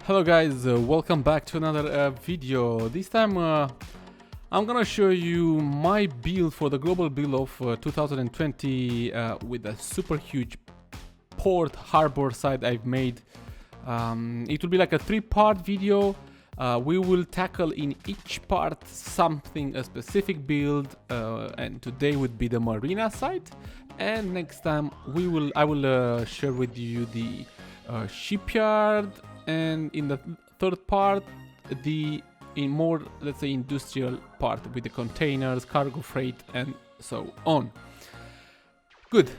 Hello guys, welcome back to another video. This time I'm gonna show you my build for the global build of 2020 with a super huge port harbor site I've made. It will be like a three-part video. We will tackle in each part something, a specific build, and today would be the Marina site, and next time I will share with you the shipyard, and in the third part the more, let's say, industrial part with the containers, cargo freight and so on. Good.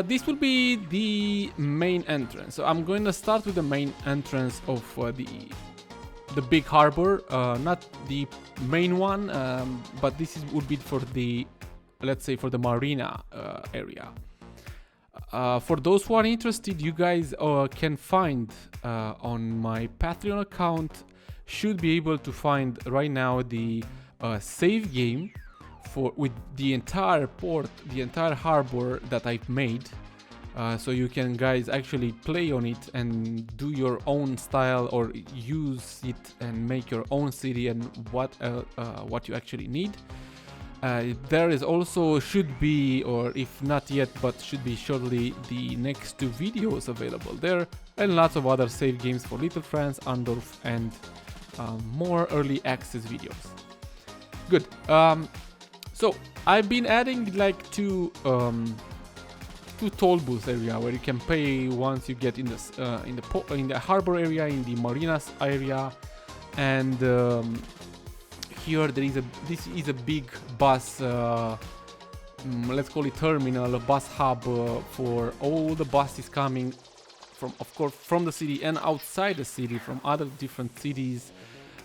This will be the main entrance. So I'm going to start with the main entrance of the big harbor, not the main one, but this would be for the, let's say, for the Marina area. For those who are interested, you guys can find on my Patreon account, should be able to find right now the save game with the entire port, the entire harbor that I've made. So you can guys actually play on it and do your own style, or use it and make your own city and what you actually need. There is also should be, or if not yet, but should be shortly, the next two videos available there, and lots of other save games for Little France, Andorf, and more early access videos. Good. So I've been adding like two Tollbooths area where you can pay once you get in the harbor area, in the marinas area, and here this is a big bus, let's call it terminal, a bus hub for all the buses coming from, of course, from the city and outside the city, from other different cities.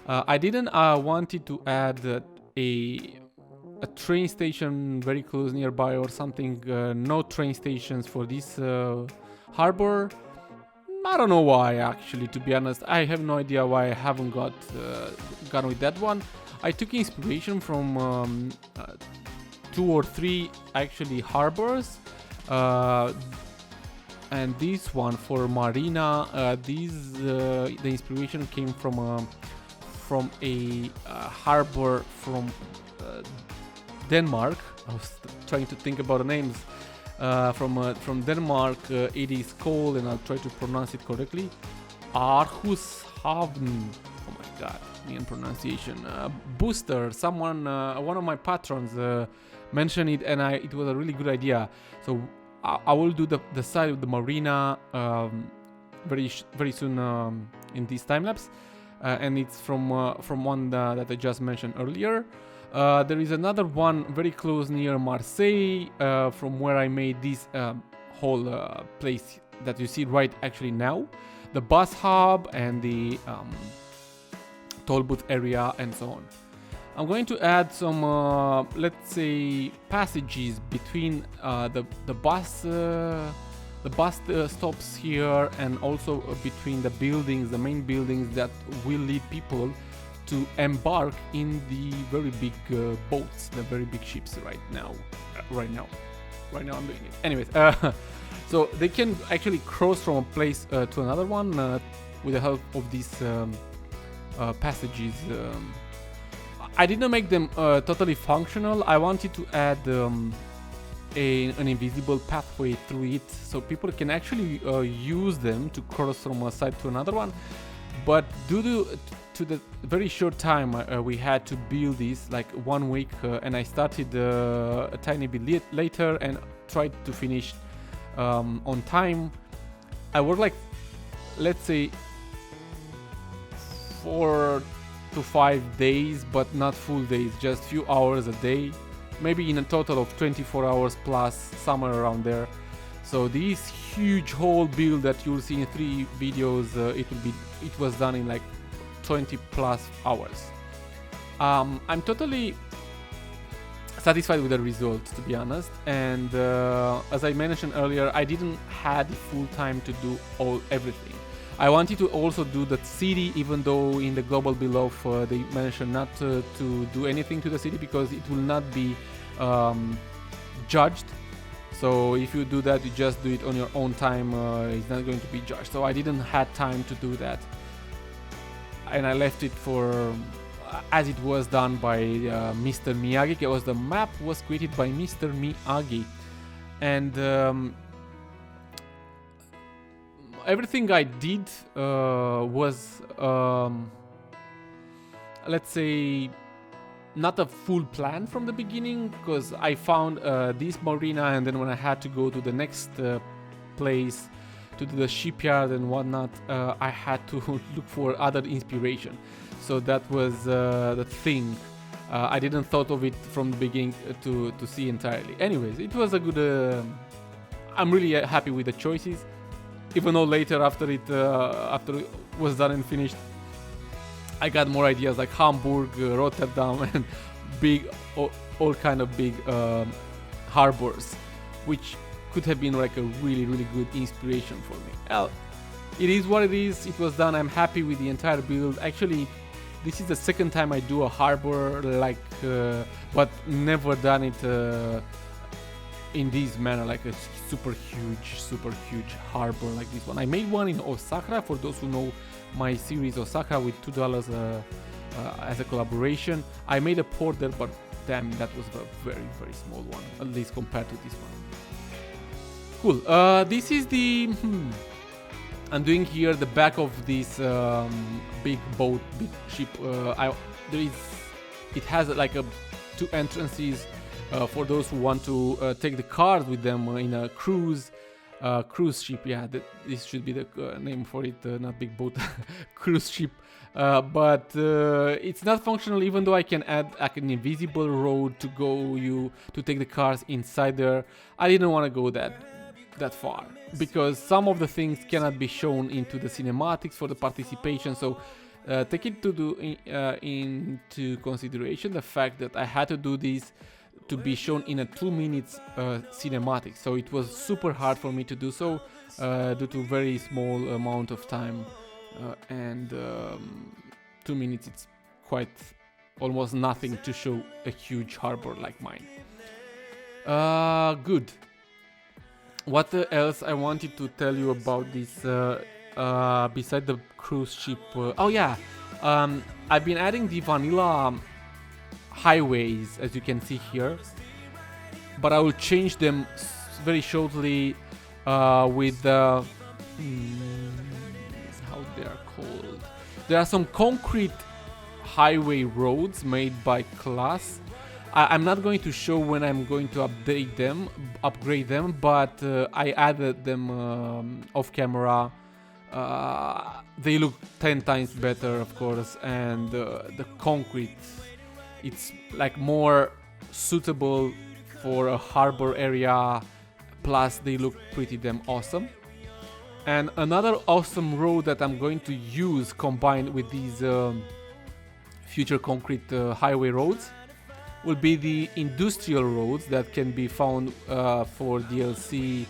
I didn't wanted to add a train station very close nearby or something. No train stations for this harbor. I don't know why, actually, to be honest. I have no idea why I haven't gone with that one. I took inspiration from 2 or 3 actually harbors, and this one for Marina, the inspiration came from a harbor from Denmark. I was trying to think about the names. From Denmark, it is called, and I'll try to pronounce it correctly, Aarhushavn. Oh my god, me and pronunciation. Booster, someone, one of my patrons mentioned it, and it was a really good idea. So I will do the side of the Marina very soon in this time lapse, and it's from one that I just mentioned earlier. There is another one very close near Marseille, from where I made this whole place that you see right actually now, the bus hub and the Tollbooth area and so on. I'm going to add some, let's say, passages between the bus stops here, and also between the buildings, the main buildings that will lead people to embark in the very big boats, the very big ships right now I'm doing it. Anyways, so they can actually cross from a place to another one with the help of these passages. I did not make them totally functional. I wanted to add an invisible pathway through it, so people can actually use them to cross from a side to another one. But due to the very short time we had to build this, like 1 week, and I started a tiny bit later and tried to finish on time. I worked like, let's say, 4 to 5 days, but not full days, just few hours a day, maybe in a total of 24 hours plus, somewhere around there. So this huge whole build that you'll see in 3 videos, it was done in like 20 plus hours. I'm totally satisfied with the result, to be honest, and as I mentioned earlier, I didn't have the full time to do everything. I wanted to also do the city, even though in the global below they mentioned not to do anything to the city because it will not be judged. So if you do that, you just do it on your own time, it's not going to be judged. So I didn't have time to do that. and I left it for as it was done by Mr. Miyagi. The map was created by Mr. Miyagi, and everything I did was, let's say, not a full plan from the beginning, because I found this marina, and then when I had to go to the next place to do the shipyard and whatnot, I had to look for other inspiration. So that was the thing. I didn't thought of it from the beginning to see entirely. Anyways, it was a good. I'm really happy with the choices, even though later after it was done and finished, I got more ideas like Hamburg, Rotterdam, and big, all kind of big harbors, which could have been like a really good inspiration for me. Well, it is what it is. It was done. I'm happy with the entire build. Actually, this is the second time I do a harbor but never done it in this manner, like a super huge harbor like this one. I made one in Osaka, for those who know my series Osaka, with $2 as a collaboration. I made a port there, but damn, that was a very small one, at least compared to this one. Cool. This is the I'm doing here the back of this big boat, big ship. It has like two entrances for those who want to take the cars with them in a cruise ship. Yeah, this should be the name for it, not big boat, cruise ship. But it's not functional, even though I can add like an invisible road to take the cars inside there. I didn't want to go that far, because some of the things cannot be shown into the cinematics for the participation. So take it into consideration the fact that I had to do this to be shown in a 2 minutes cinematic. So it was super hard for me to do so due to very small amount of time, and 2 minutes, it's quite almost nothing to show a huge harbor like mine. Good. What else I wanted to tell you about this beside the cruise ship? Oh yeah, I've been adding the vanilla highways, as you can see here, but I will change them very shortly with how they are called. There are some concrete highway roads made by class. I'm not going to show when I'm going to upgrade them, but I added them off camera. They look 10 times better, of course, and the concrete, it's like more suitable for a harbor area, plus they look pretty damn awesome. And another awesome road that I'm going to use combined with these future concrete highway roads will be the industrial roads that can be found for DLC,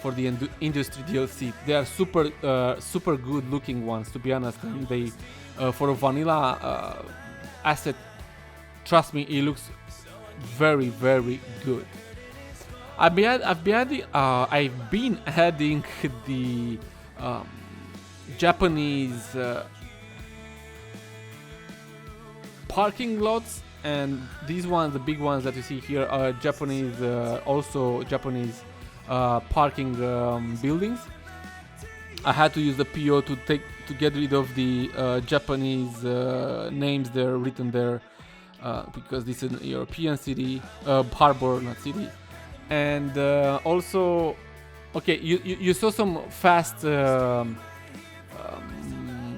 for the industry DLC. They are super good looking ones, to be honest. And they for a vanilla asset, trust me, it looks very good. I've been adding the Japanese parking lots, and these ones, the big ones that you see here, are Japanese, also Japanese parking buildings. I had to use the PO to get rid of the Japanese names there written there, because this is a European city, harbor, not city. And also, okay, you saw some fast,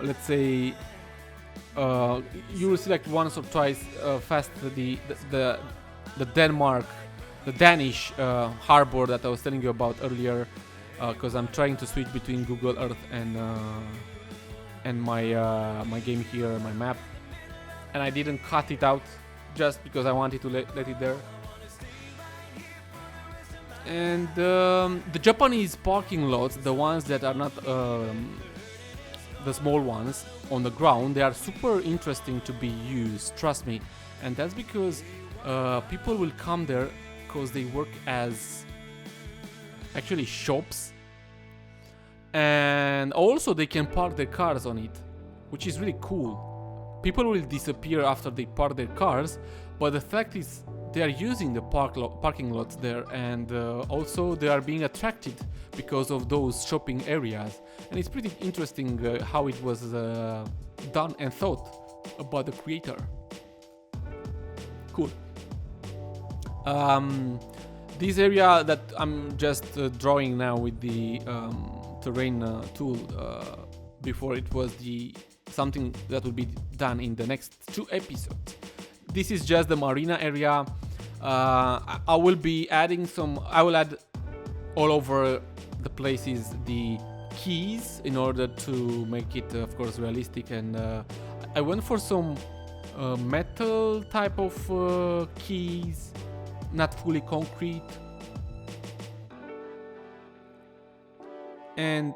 let's say, you will see like once or twice fast the Danish harbor that I was telling you about earlier, because I'm trying to switch between Google Earth and my game here, my map, and I didn't cut it out just because I wanted to let it there. And the Japanese parking lots, the ones that are not the small ones on the ground, they are super interesting to be used, trust me. And that's because people will come there because they work as actually shops, and also they can park their cars on it, which is really cool. people will disappear after they park their cars, but the fact is they are using the parking lots there, and also they are being attracted because of those shopping areas. And it's pretty interesting how it was done and thought about the creator. Cool. This area that I'm just drawing now with the terrain tool, before it was something that will be done in the next 2 episodes. This is just the Marina area. I will be adding I will add all over the places the keys in order to make it, of course, realistic. And I went for some metal type of keys, not fully concrete. And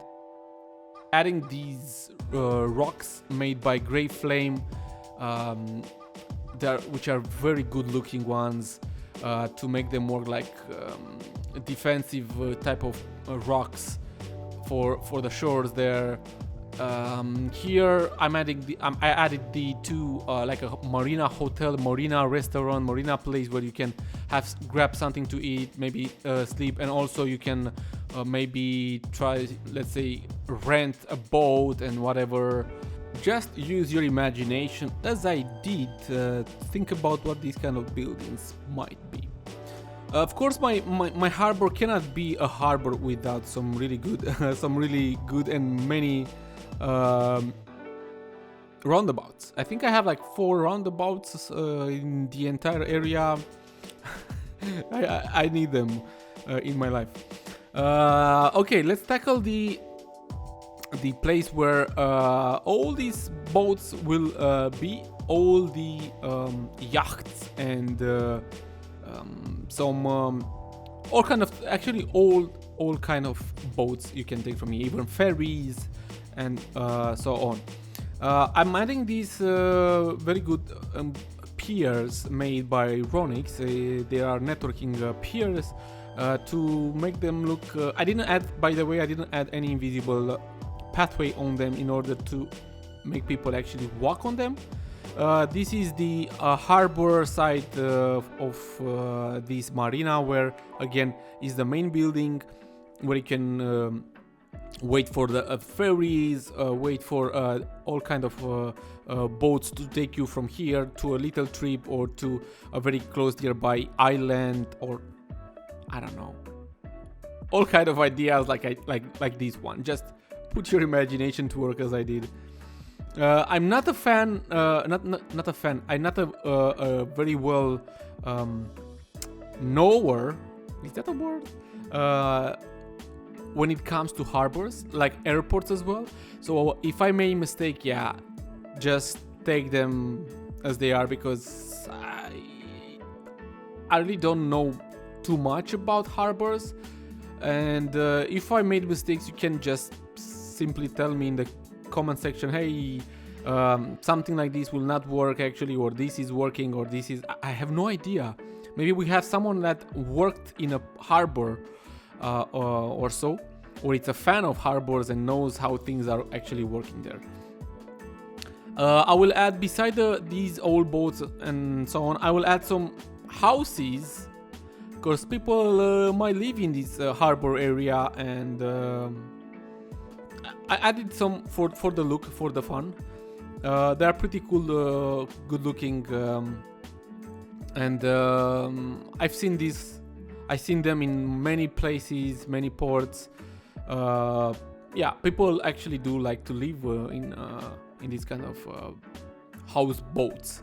adding these rocks made by Grey Flame, which are very good looking ones, to make them more like defensive type of rocks for the shores there. Here I added the 2 like a Marina hotel, Marina restaurant, Marina place where you can grab something to eat, maybe sleep, and also you can maybe try, let's say, rent a boat and whatever. Just use your imagination, as I did. Think about what these kind of buildings might be. Of course, my harbor cannot be a harbor without some really good and many roundabouts. I think I have like 4 roundabouts in the entire area. I need them in my life. Okay, let's tackle the place where all these boats will be, all the yachts and some all kind of, actually all kind of boats you can take from here, even ferries and so on. I'm adding these very good piers made by Ronix. They are networking piers to make them look. I didn't add any invisible pathway on them in order to make people actually walk on them. This is the harbor side of this marina, where again is the main building where you can wait for the ferries, wait for all kind of boats to take you from here to a little trip or to a very close nearby island, or I don't know, all kind of ideas like this one. Just put your imagination to work as I did. I'm not a fan. Not a fan. I'm not a very well knower. Is that a word? When it comes to harbors, like airports as well. So if I made a mistake, yeah, just take them as they are, because I really don't know too much about harbors. And if I made mistakes, you can just simply tell me in the comment section, hey, something like this will not work actually, or this is working, or this is, I have no idea. Maybe we have someone that worked in a harbor or so, or it's a fan of harbors and knows how things are actually working there. I will add, beside these old boats and so on, I will add some houses, because people might live in this harbor area, and I added some for the look, for the fun. They are pretty cool, good looking, and I've seen them in many places, many ports. Yeah, people actually do like to live in this kind of house boats.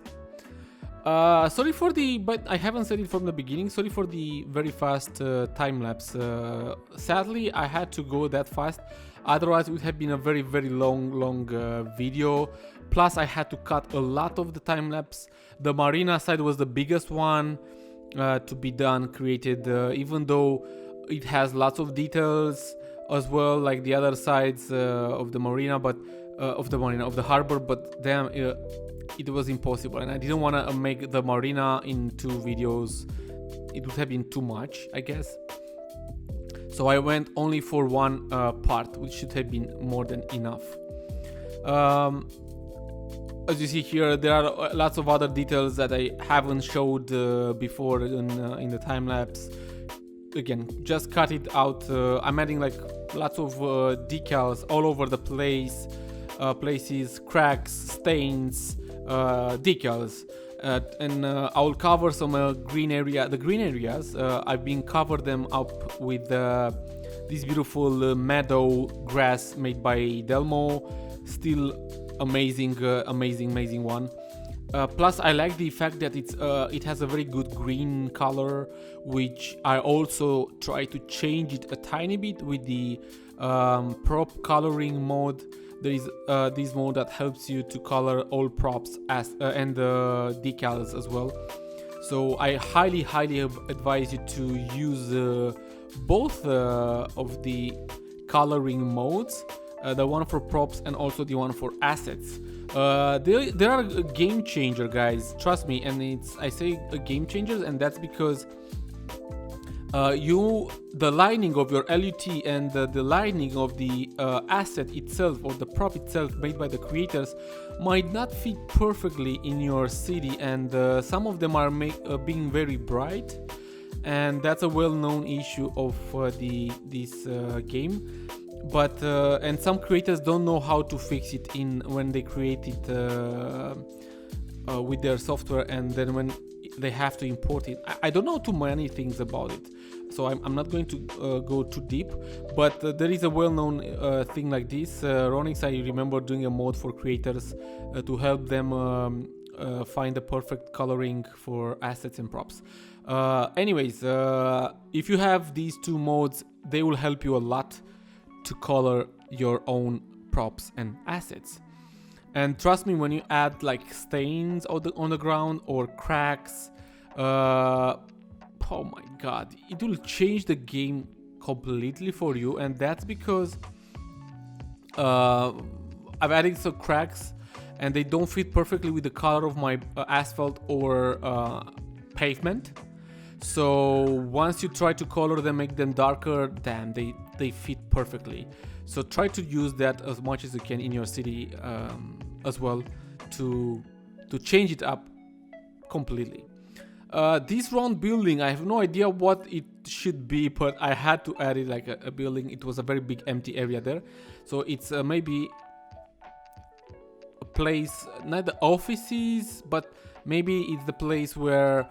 Sorry for but I haven't said it from the beginning. Sorry for the very fast time lapse. Sadly, I had to go that fast. Otherwise, it would have been a very, very long video. Plus, I had to cut a lot of the time lapse. The Marina side was the biggest one to be done, created, even though it has lots of details as well, like the other sides of the Marina, but of the harbor. But damn, it was impossible, and I didn't want to make the Marina in 2 videos. It would have been too much, I guess. So I went only for one part, which should have been more than enough. as you see here, there are lots of other details that I haven't showed before in the time lapse. Again, just cut it out. I'm adding like lots of decals all over the place, places, cracks, stains, decals. And I will cover some green area. The green areas, I've been covered them up with this beautiful meadow grass made by Delmo. Still amazing, amazing one. Plus, I like the fact that it has a very good green color, which I also try to change it a tiny bit with the prop coloring mode. There is this mode that helps you to color all props and decals as well. So I highly advise you to use both of the coloring modes, the one for props and also the one for assets. They are a game changer, guys, trust me. And I say a game changer, and that's because the lining of your LUT and the lining of the asset itself, or the prop itself made by the creators, might not fit perfectly in your city, and some of them are being very bright, and that's a well-known issue of this game. But and some creators don't know how to fix it when they create it with their software, and then when they have to import it. I don't know too many things about it, so I'm not going to go too deep, but there is a well-known thing like this. Ronix, I remember doing a mode for creators to help them find the perfect coloring for assets and props. Anyways, if you have these two modes, they will help you a lot to color your own props and assets. And trust me, when you add like stains on the ground or cracks, oh my god, it will change the game completely for you. And that's because I've added some cracks and they don't fit perfectly with the color of my asphalt or pavement. So once you try to color them, make them darker, damn, they fit perfectly. So try to use that as much as you can in your city as well to change it up completely. This round building, I have no idea what it should be, but I had to add it like a building. It was a very big empty area there. So it's maybe a place, not the offices, but maybe it's the place where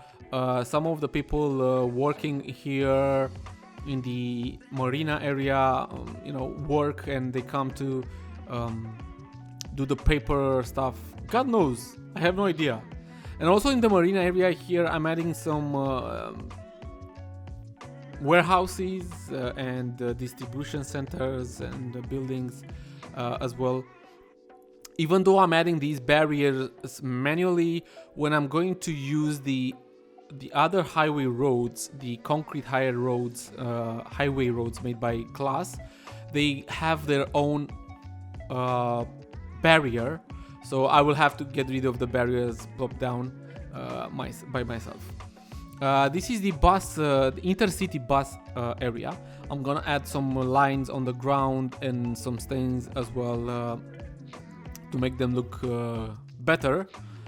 some of the people working here in the Marina area, work, and they come to do the paper stuff. God knows, I have no idea. And also in the Marina area here, I'm adding some warehouses and distribution centers and buildings as well. Even though I'm adding these barriers manually, when I'm going to use the other highway roads, the concrete highway roads made by class, they have their own barrier, so I will have to get rid of the barriers plopped down by myself. This is the bus, the intercity bus area. I'm gonna add some lines on the ground and some stains as well to make them look better,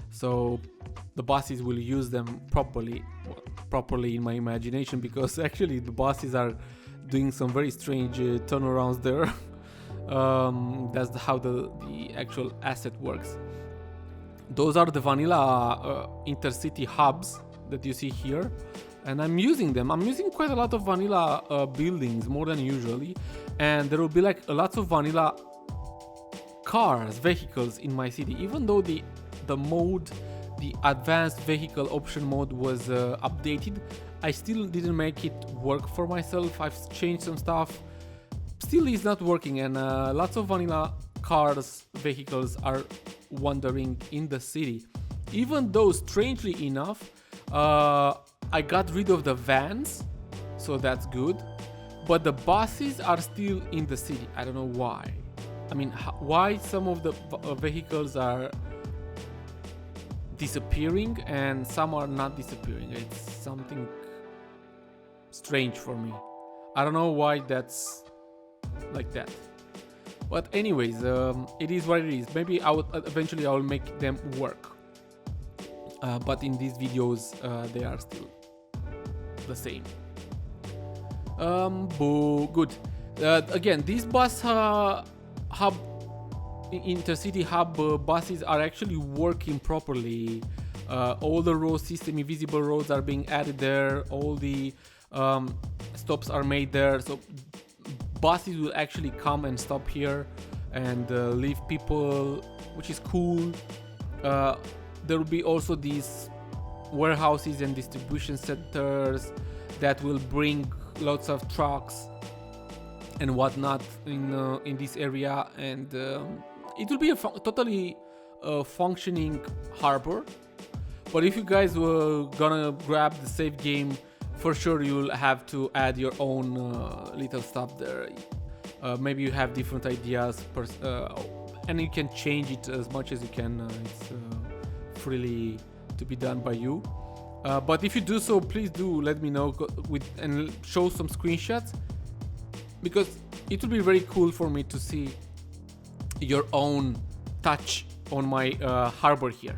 so the buses will use them properly in my imagination, because actually the buses are doing some very strange turnarounds there. That's how the actual asset works. Those are the vanilla intercity hubs that you see here, and I'm using them. I'm using quite a lot of vanilla buildings, more than usually, and there will be like lots of vanilla vehicles in my city. Even though the advanced vehicle option mode was updated, I still didn't make it work for myself. I've changed some stuff, still is not working, and lots of vanilla vehicles are wandering in the city. Even though, strangely enough, I got rid of the vans, so that's good, but the buses are still in the city. I don't know why. I mean, why some of the vehicles are disappearing and some are not disappearing. It's something strange for me. I don't know why that's like that. But anyways, it is what it is. Maybe eventually I will make them work. But in these videos, they are still the same. Good. Again, these bus hub, intercity hub buses are actually working properly. All the road system, invisible roads are being added there. All the stops are made there. So buses will actually come and stop here and leave people, which is cool. There will be also these warehouses and distribution centers that will bring lots of trucks and whatnot in this area, and it will be a totally functioning harbor. But if you guys were gonna grab the save game, for sure you'll have to add your own little stuff there. Maybe you have different ideas, and you can change it as much as you can. It's freely to be done by you. But if you do so, please do let me know and show some screenshots, because it will be very cool for me to see your own touch on my harbor here.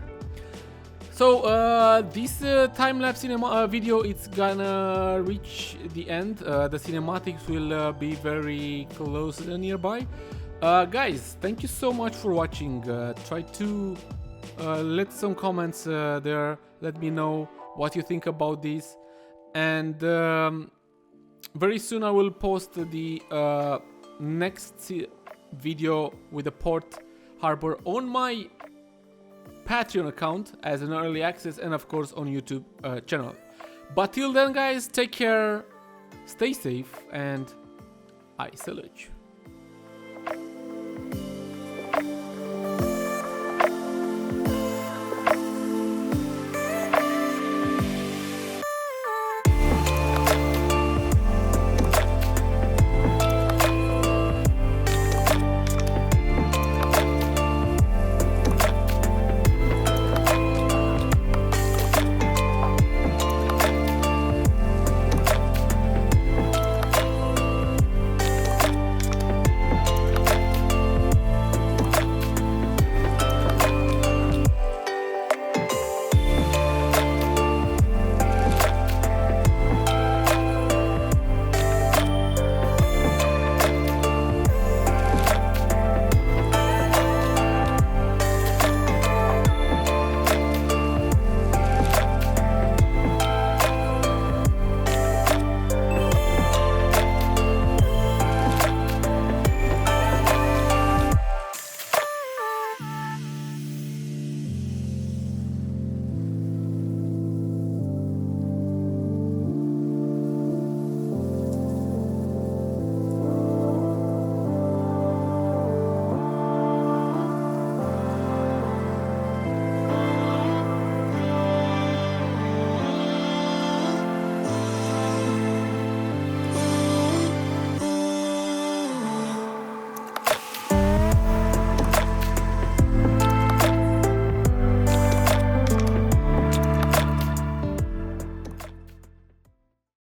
So this time-lapse cinema video, it's gonna reach the end. The cinematics will be very close nearby. Guys, thank you so much for watching. Try to let some comments there. Let me know what you think about this. And very soon I will post the next video with the port harbor on my Patreon account as an early access, and of course on YouTube channel. But till then, guys, take care, stay safe, and I salute you.